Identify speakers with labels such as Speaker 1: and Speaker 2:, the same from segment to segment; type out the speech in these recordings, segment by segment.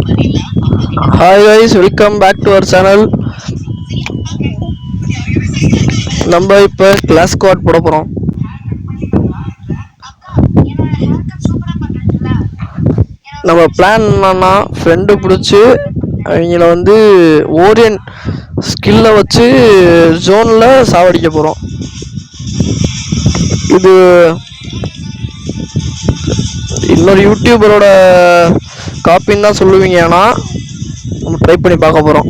Speaker 1: Hi guys, welcome back to our channel. நம்ம இப்போ class squad போட போகிறோம். நம்ம பிளான் என்னன்னா ஃப்ரெண்டு பிடிச்சி அவங்கள வந்து ஓரியன் ஸ்கில்லை வச்சு ஜோனில் சாவடிக்க போகிறோம். இது இன்னொரு யூடியூபரோட காப்பின்னு தான் சொல்லுவீங்க, ஆனால் நம்ம ட்ரை பண்ணி பார்க்க போகிறோம்.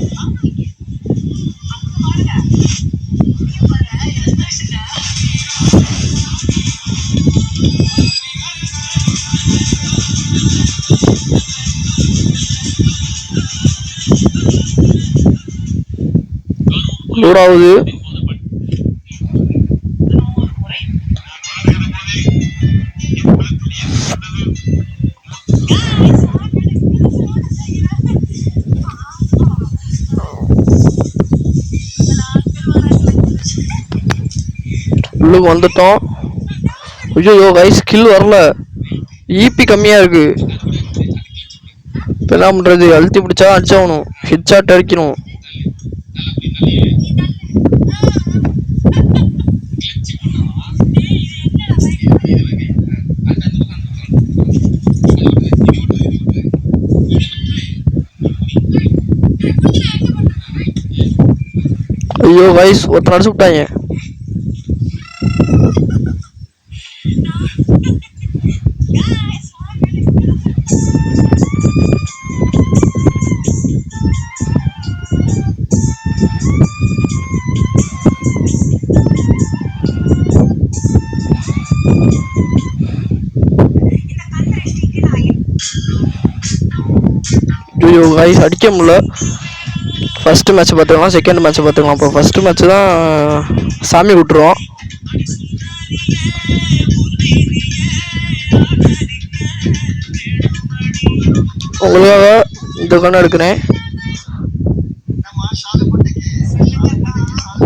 Speaker 1: நூறாவது உள்ளுக்கு வந்துட்டோம். ஐயோ கைஸ், ஸ்கில் வரல, ஈபி கம்மியாக இருக்கு. இப்போ என்ன பண்ணுறது? அழுத்தி பிடிச்சா அடிச்சாகணும், ஹெட் ஷாட் அடிக்கணும். ஐயோ கைஸ், ஒருத்தர் அடிச்சு விட்டாங்க. ஐயோ கைஸ், அடிக்க முடியல. ஃபஸ்ட்டு மேட்ச் பார்த்துக்கலாம், செகண்ட் மேட்ச் பார்த்துக்கலாம். இப்போ ஃபஸ்ட்டு மேட்ச் தான் சாமி விட்டுருவோம். உங்களுக்காக இந்த கண்ணு எடுக்கிறேன்.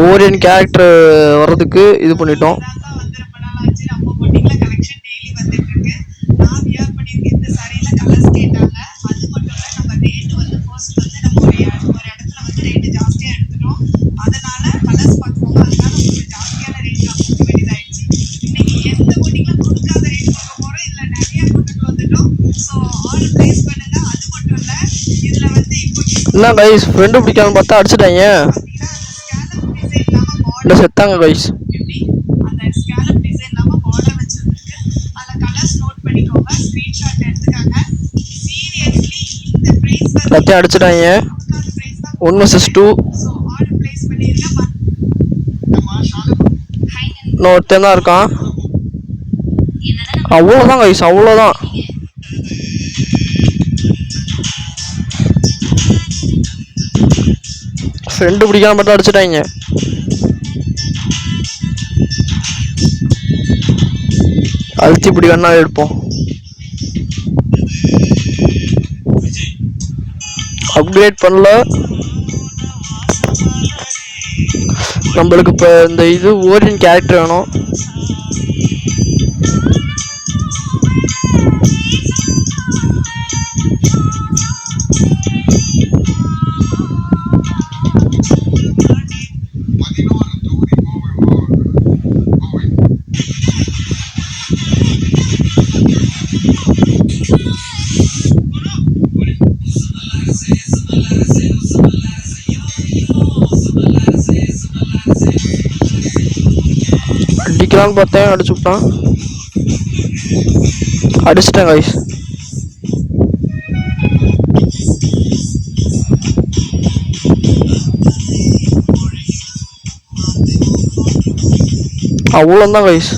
Speaker 1: ஓரியன் கேரக்டர் வர்றதுக்கு இது பண்ணிட்டோம். என்ன கைஸ், ஃப்ரெண்டு பிடிக்காம பார்த்தா அடிச்சுட்டாங்க, இல்லை செத்தாங்க கைஸ். எல்லாத்தையும் அடிச்சுட்டாங்க. 1 vs 2. இன்னொருத்தன் தான் இருக்கான். அவ்வளோதான் கைஸ், அவ்வளோதான். ஃப்ரெண்டு பிடிக்காம மட்டும் அடிச்சுட்டாங்க. அழுத்தி இப்படி வேணா எடுப்போம். அப்கிரேட் பண்ணல நம்மளுக்கு. இப்போ இந்த இது ஓரியன் கேரக்டர் வேணும். அடிக்கலான்னு பார்த்தேன், அடிச்சு விட்டான். அடிச்சிட்டேன் கைஸ். அவ்வளோதான் கைஸ்.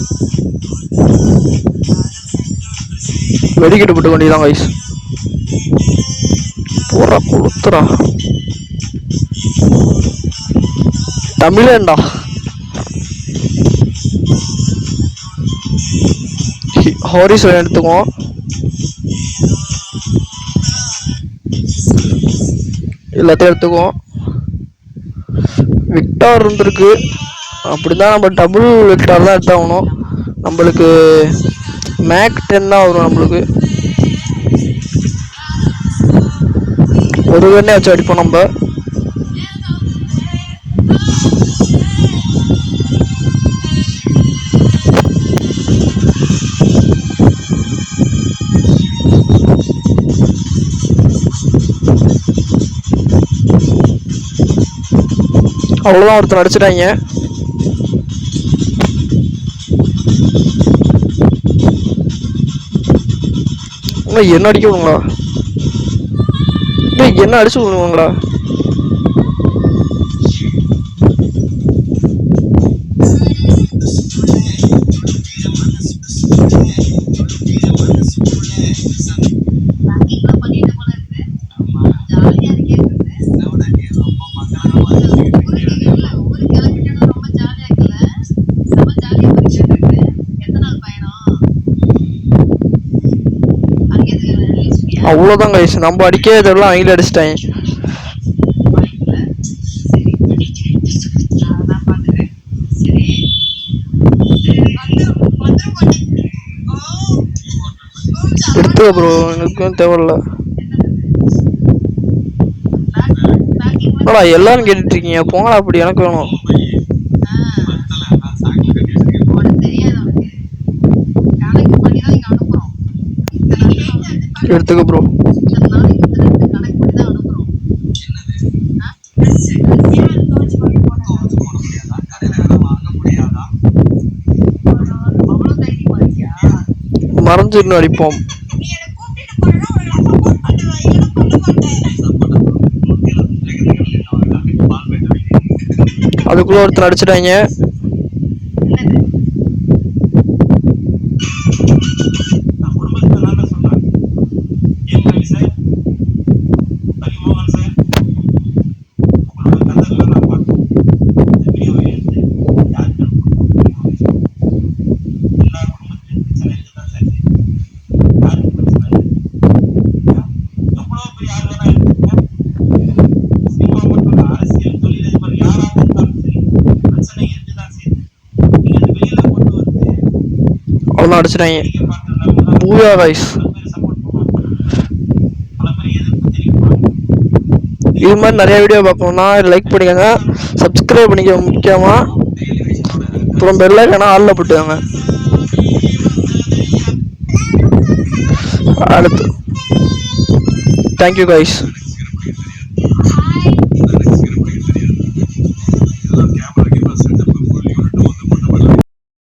Speaker 1: வெடிக்கிட்டு போட்டு வேண்டியதான் கைஸ். போறா கொளுத்துறா தமிழேண்டா. ஹாரிசன் எடுத்துக்குவோம். எல்லாத்தையும் எடுத்துக்குவோம். விக்டார் இருந்திருக்கு, அப்படிதான் நம்ம டபுள் விக்டார் தான் எடுத்தாகணும். நம்மளுக்கு மேக் 10 தான் வரும் நம்மளுக்கு. ஒரு கண்ணே வச்சு அடிப்போம் நம்ம. அவ்வளோதான், ஒருத்தர் அடிச்சிட்டாங்க. என்ன அடிக்க விடுங்களா? என்ன அடிச்சு விடுவாங்களா? அவ்வளோதான் கைஸ், நம்ம அடிக்கிறதெல்லாம் அவங்களே அடிச்சிட்டாங்க. எடுத்துக்க ப்ரோ, எனக்கும் தேவையில்ல. எல்லாரும் கேட்டுட்டு இருக்கீங்க, போங்களா அப்படி, எனக்கு வேணும். எடுத்துக்க ப்ரோ. மறைஞ்சிருந்து அடிப்போம். அதுக்குள்ள ஒருத்தர் அடிச்சிட்டாங்க. அவ்வளோதான் அடிச்சிட்டாங்க. பூயா கைஸ், இது மாதிரி நிறைய வீடியோ பார்க்கணும்னா லைக் பண்ணிக்கோங்க, சப்ஸ்கிரைப் பண்ணிக்க முக்கியமாக. அப்புறம் பெல் ஐகானை ஆளில் போட்டுக்கோங்க. அடுத்து தேங்க்யூ கைஸ்.